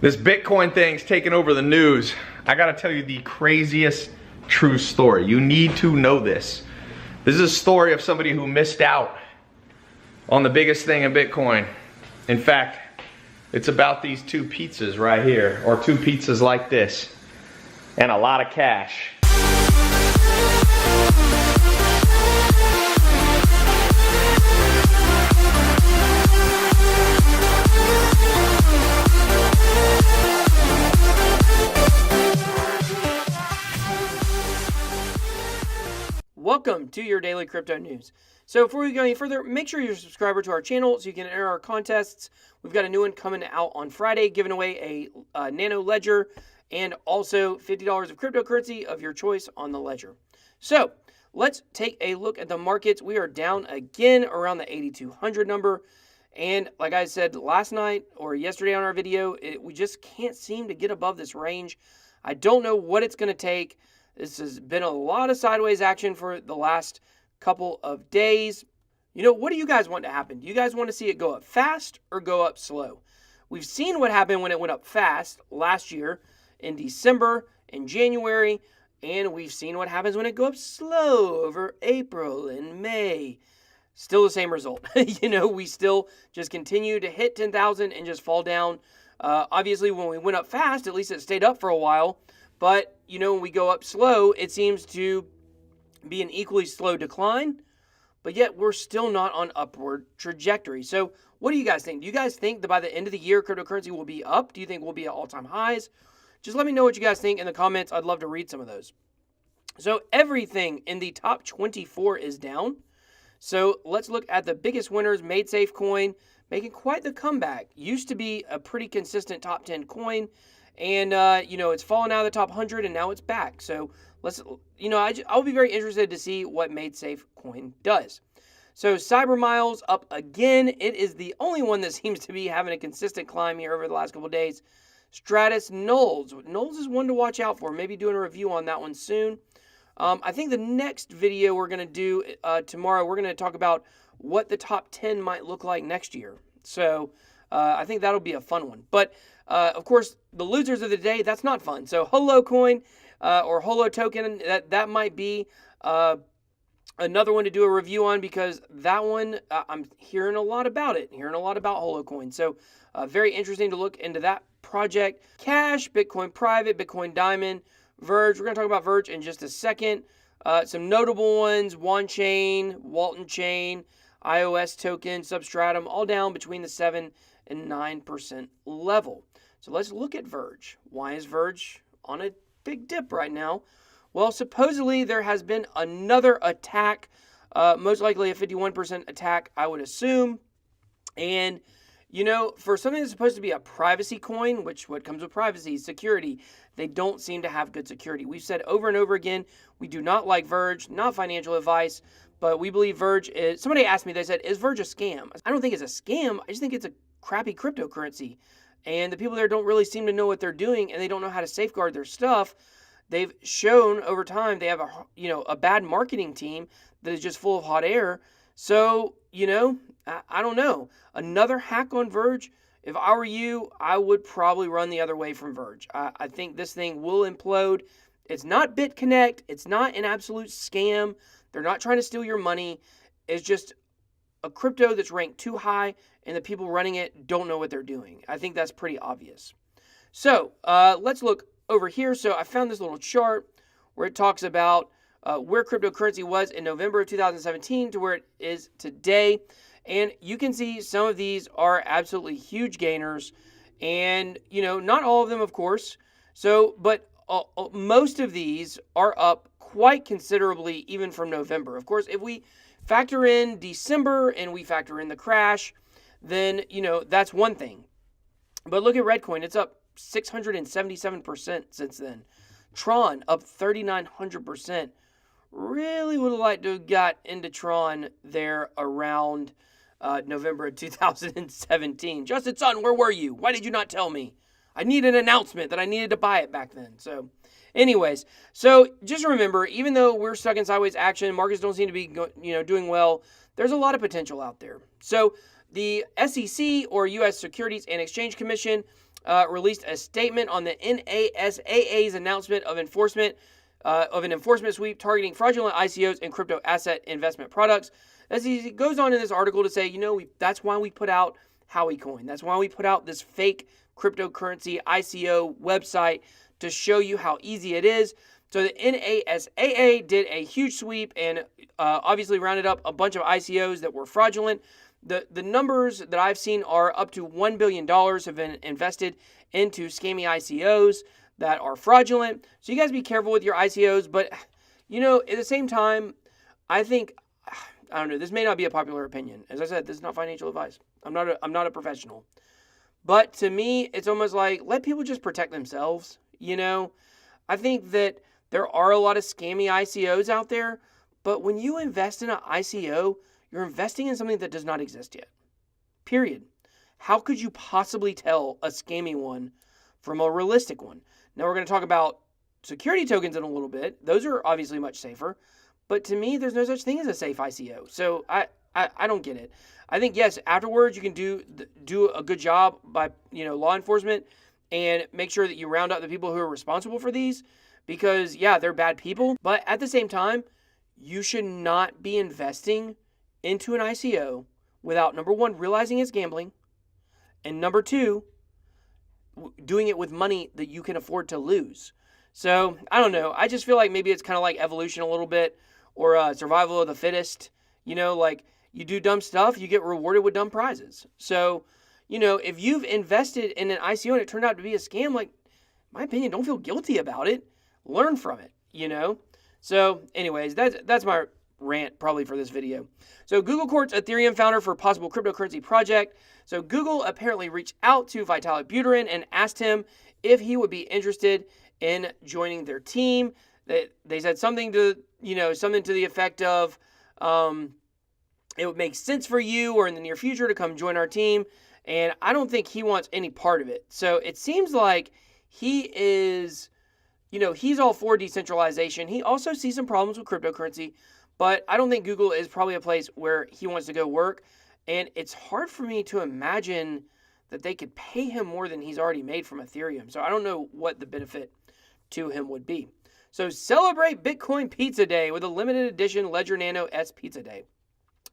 This Bitcoin thing's taking over the news. I gotta tell you the craziest true story. You need to know this. This is a story of somebody who missed out on the biggest thing in Bitcoin. In fact, it's about these two pizzas right here, or two pizzas like this, and a lot of cash. Welcome to your daily crypto news. So before we go any further, make sure you're a subscriber to our channel so you can enter our contests. We've got a new one coming out on Friday, giving away a Nano Ledger and also $50 of cryptocurrency of your choice on the Ledger. So let's take a look at the markets. We are down again around the 8,200 number. And like I said last night or yesterday on our video, we just can't seem to get above this range. I don't know what it's going to take. This has been a lot of sideways action for the last couple of days. You know, what do you guys want to happen? Do you guys want to see it go up fast or go up slow? We've seen what happened when it went up fast last year in December and January, and we've seen what happens when it goes up slow over April and May. Still the same result. You know, we still just continue to hit 10,000 and just fall down. Obviously, when we went up fast, at least it stayed up for a while. But, you know, when we go up slow, it seems to be an equally slow decline. But yet, we're still not on upward trajectory. So, what do you guys think? Do you guys think that by the end of the year, cryptocurrency will be up? Do you think we'll be at all-time highs? Just let me know what you guys think in the comments. I'd love to read some of those. So, everything in the top 24 is down. So, let's look at the biggest winners. MadeSafe coin making quite the comeback. Used to be a pretty consistent top 10 coin. And, you know, it's fallen out of the top 100 and now it's back. So let's, you know, I'll be very interested to see what MadeSafe coin does. So CyberMiles up again. It is the only one that seems to be having a consistent climb here over the last couple of days. Stratus Knolls. Knolls is one to watch out for. Maybe doing a review on that one soon. I think the next video we're going to do tomorrow, we're going to talk about what the top 10 might look like next year. So I think that'll be a fun one. But of course, the losers of the day, that's not fun. So Holo coin or Holo token, that might be another one to do a review on, because that one, I'm hearing a lot about it, hearing a lot about Holo coin. So very interesting to look into that project. Cash, Bitcoin Private, Bitcoin Diamond, Verge. We're going to talk about Verge in just a second. Some notable ones: OneChain, Walton Chain, iOS token, Substratum, all down between the 7 and 9% level. So let's look at Verge. Why is Verge on a big dip right now? Well, supposedly there has been another attack, most likely a 51% attack, I would assume. And, you know, for something that's supposed to be a privacy coin, which what comes with privacy is security, they don't seem to have good security. We've said over and over again, we do not like Verge, not financial advice, but we believe Verge is, somebody asked me, they said, is Verge a scam? I don't think it's a scam. I just think it's a crappy cryptocurrency. And the people there don't really seem to know what they're doing, and they don't know how to safeguard their stuff. They've shown over time they have a bad marketing team that is just full of hot air. So, you know, I don't know. Another hack on Verge, if I were you, I would probably run the other way from Verge. I think this thing will implode. It's not BitConnect. It's not an absolute scam. They're not trying to steal your money. It's just a crypto that's ranked too high, and the people running it don't know what they're doing. I think that's pretty obvious. So let's look over here. So I found this little chart where it talks about where cryptocurrency was in November of 2017 to where it is today. And you can see some of these are absolutely huge gainers. And, you know, not all of them, of course. So, but most of these are up quite considerably even from November. Of course, if we factor in December and we factor in the crash, then, you know, that's one thing. But look at Redcoin. It's up 677% since then. Tron up 3,900%. Really would have liked to have got into Tron there around November of 2017. Justin Sutton, where were you? Why did you not tell me? I need an announcement that I needed to buy it back then. So anyways, so just remember, even though we're stuck in sideways action, markets don't seem to be doing well, there's a lot of potential out there. So the SEC, or U.S. Securities and Exchange Commission, released a statement on the NASAA's announcement of an enforcement sweep targeting fraudulent ICOs and crypto asset investment products. As he goes on in this article to say, that's why we put out HowieCoin. That's why we put out this fake cryptocurrency ICO website to show you how easy it is. So the NASAA did a huge sweep and obviously rounded up a bunch of ICOs that were fraudulent. The numbers that I've seen are up to $1 billion have been invested into scammy ICOs that are fraudulent. So you guys be careful with your ICOs. But, at the same time, I think, I don't know, this may not be a popular opinion. As I said, this is not financial advice. I'm not a professional. But to me, it's almost like, let people just protect themselves, I think that there are a lot of scammy ICOs out there. But when you invest in an ICO, you're investing in something that does not exist yet. Period. How could you possibly tell a scammy one from a realistic one? Now we're going to talk about security tokens in a little bit. Those are obviously much safer. But to me, there's no such thing as a safe ICO. So I don't get it. I think, yes, afterwards you can do a good job by law enforcement and make sure that you round up the people who are responsible for these. Because, yeah, they're bad people. But at the same time, you should not be investing into an ICO without, number one, realizing it's gambling, and number two, doing it with money that you can afford to lose. So, I don't know. I just feel like maybe it's kind of like evolution a little bit, or survival of the fittest. Like you do dumb stuff, you get rewarded with dumb prizes. So, if you've invested in an ICO and it turned out to be a scam, like, in my opinion, don't feel guilty about it. Learn from it, So, anyways, that's my rant probably for this video. So Google courts Ethereum founder for possible cryptocurrency project. So Google apparently reached out to Vitalik Buterin and asked him if he would be interested in joining their team. They said something to the effect of, it would make sense for you or in the near future to come join our team. And I don't think he wants any part of it. So it seems like he is, he's all for decentralization. He also sees some problems with cryptocurrency. But I don't think Google is probably a place where he wants to go work. And it's hard for me to imagine that they could pay him more than he's already made from Ethereum. So I don't know what the benefit to him would be. So celebrate Bitcoin Pizza Day with a limited edition Ledger Nano S Pizza Day.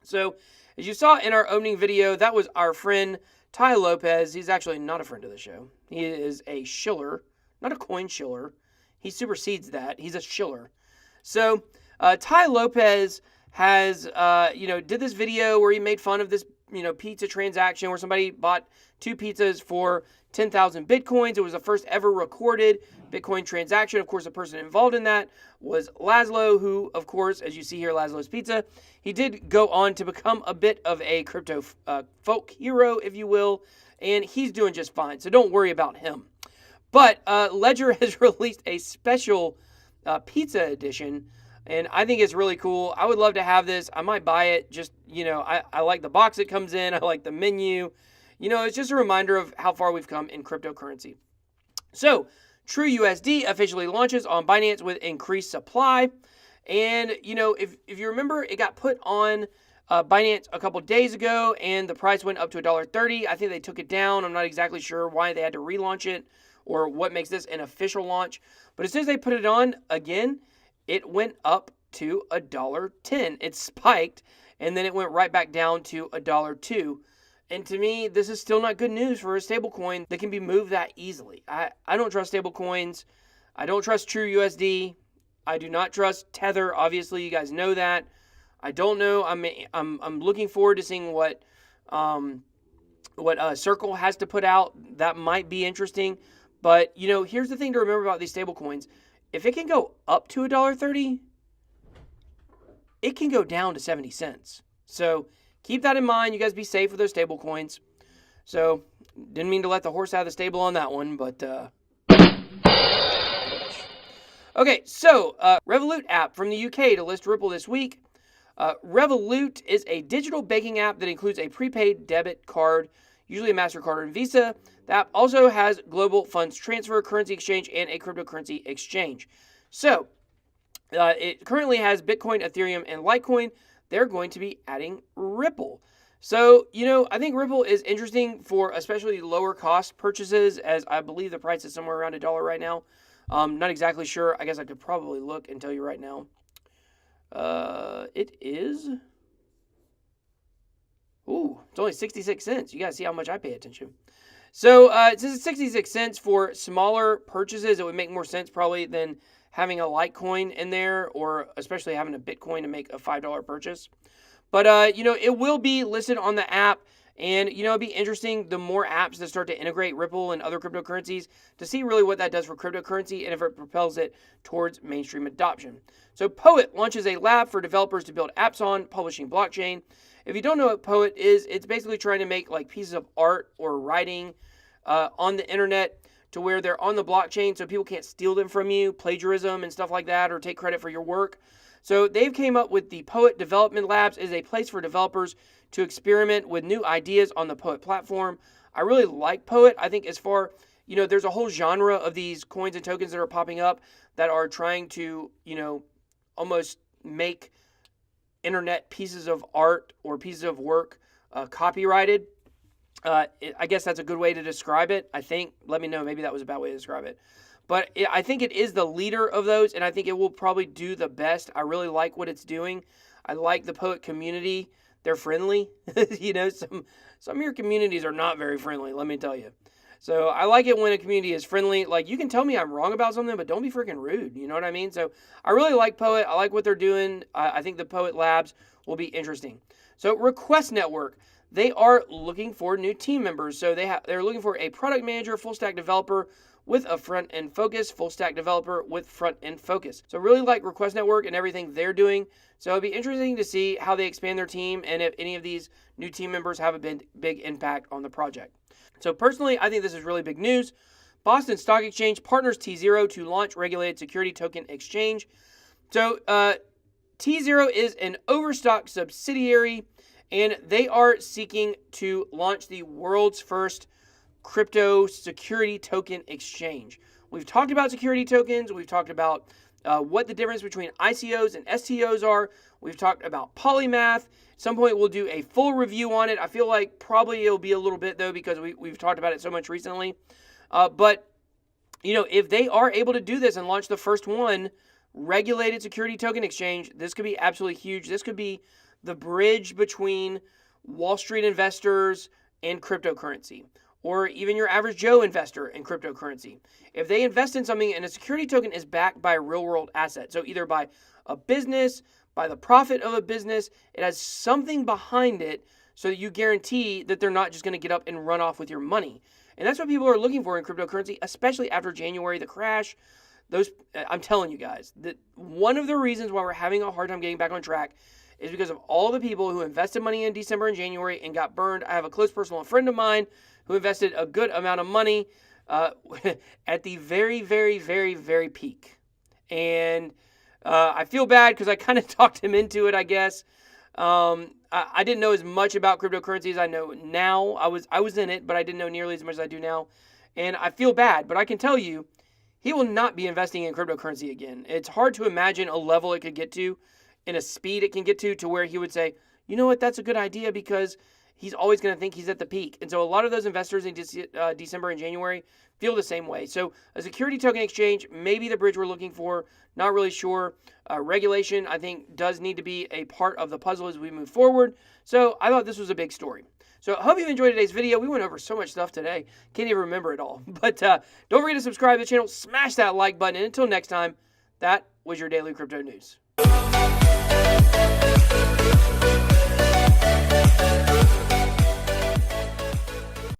So as you saw in our opening video, that was our friend Tai Lopez. He's actually not a friend of the show. He is a shiller, not a coin shiller. He supersedes that. He's a shiller. So Tai Lopez has, did this video where he made fun of this, pizza transaction where somebody bought 2 pizzas for 10,000 Bitcoins. It was the first ever recorded Bitcoin transaction. Of course, the person involved in that was Laszlo, who, of course, as you see here, Laszlo's Pizza, he did go on to become a bit of a crypto folk hero, if you will, and he's doing just fine. So don't worry about him. But Ledger has released a special pizza edition, and I think it's really cool. I would love to have this. I might buy it. Just, I like the box it comes in. I like the menu. It's just a reminder of how far we've come in cryptocurrency. So, TrueUSD officially launches on Binance with increased supply. And, if you remember, it got put on Binance a couple days ago, and the price went up to $1.30. I think they took it down. I'm not exactly sure why they had to relaunch it or what makes this an official launch. But as soon as they put it on again, it went up to $1.10. It spiked, and then it went right back down to $1.02. And to me, this is still not good news for a stablecoin that can be moved that easily. I don't trust stablecoins. I don't trust TrueUSD. I do not trust Tether. Obviously, you guys know that. I don't know. I'm looking forward to seeing what Circle has to put out. That might be interesting. But here's the thing to remember about these stablecoins. If it can go up to $1.30, it can go down to 70 cents. So keep that in mind. You guys be safe with those stable coins. So didn't mean to let the horse out of the stable on that one, but okay, so Revolut app from the UK to list Ripple this week. Revolut is a digital banking app that includes a prepaid debit card, usually a MasterCard and Visa. The app also has global funds transfer, currency exchange, and a cryptocurrency exchange. So it currently has Bitcoin, Ethereum, and Litecoin. They're going to be adding Ripple. So, I think Ripple is interesting for especially lower cost purchases, as I believe the price is somewhere around $1 right now. Not exactly sure. I guess I could probably look and tell you right now. It is. Ooh, it's only 66 cents. You guys see how much I pay attention. So, since it's 66 cents for smaller purchases, it would make more sense probably than having a Litecoin in there, or especially having a Bitcoin to make a $5 purchase. But, it will be listed on the app, and, it'd be interesting, the more apps that start to integrate Ripple and other cryptocurrencies, to see really what that does for cryptocurrency and if it propels it towards mainstream adoption. So Po.et launches a lab for developers to build apps on, publishing blockchain. If you don't know what Po.et is, it's basically trying to make like pieces of art or writing on the internet to where they're on the blockchain so people can't steal them from you, plagiarism and stuff like that, or take credit for your work. So they've came up with the Po.et Development Labs as a place for developers to experiment with new ideas on the Po.et platform. I really like Po.et. I think as far, there's a whole genre of these coins and tokens that are popping up that are trying to, almost make internet pieces of art or pieces of work copyrighted. I guess that's a good way to describe it. I think, let me know, maybe that was a bad way to describe it. But I think it is the leader of those, and I think it will probably do the best. I really like what it's doing. I like the Po.et community. They're friendly. Some of your communities are not very friendly, let me tell you. So I like it when a community is friendly. Like, you can tell me I'm wrong about something, but don't be freaking rude. You know what I mean? So I really like Po.et. I like what they're doing. I think the Po.et Labs will be interesting. So Request Network, they are looking for new team members. So they're looking for a product manager, full stack developer with a front-end focus, full stack developer with front-end focus. So really like Request Network and everything they're doing. So it'll be interesting to see how they expand their team and if any of these new team members have a big impact on the project. So personally, I think this is really big news. Boston Stock Exchange partners tZero to launch regulated security token exchange. So tZero is an Overstock subsidiary, and they are seeking to launch the world's first crypto security token exchange. We've talked about security tokens. We've talked about what the difference between ICOs and STOs are. We've talked about polymath. At some point, we'll do a full review on it. I feel like probably it'll be a little bit, though, because we've talked about it so much recently. But, if they are able to do this and launch the first one, regulated security token exchange, this could be absolutely huge. This could be the bridge between Wall Street investors and cryptocurrency, or even your average Joe investor in cryptocurrency. If they invest in something and a security token is backed by a real-world asset, so either by a business, by the profit of a business, it has something behind it so that you guarantee that they're not just going to get up and run off with your money. And that's what people are looking for in cryptocurrency, especially after January, the crash. I'm telling you guys, that one of the reasons why we're having a hard time getting back on track is because of all the people who invested money in December and January and got burned. I have a close personal friend of mine who invested a good amount of money at the very, very, very, very peak. And I feel bad because I kind of talked him into it, I guess. I didn't know as much about cryptocurrency as I know now. I was in it, but I didn't know nearly as much as I do now. And I feel bad, but I can tell you, he will not be investing in cryptocurrency again. It's hard to imagine a level it could get to and a speed it can get to where he would say, you know what, that's a good idea, because he's always going to think he's at the peak. And so a lot of those investors in December and January feel the same way. So a security token exchange may be the bridge we're looking for. Not really sure. Regulation, I think, does need to be a part of the puzzle as we move forward. So I thought this was a big story. So I hope you enjoyed today's video. We went over so much stuff today. Can't even remember it all. But don't forget to subscribe to the channel. Smash that like button. And until next time, that was your Daily Crypto News.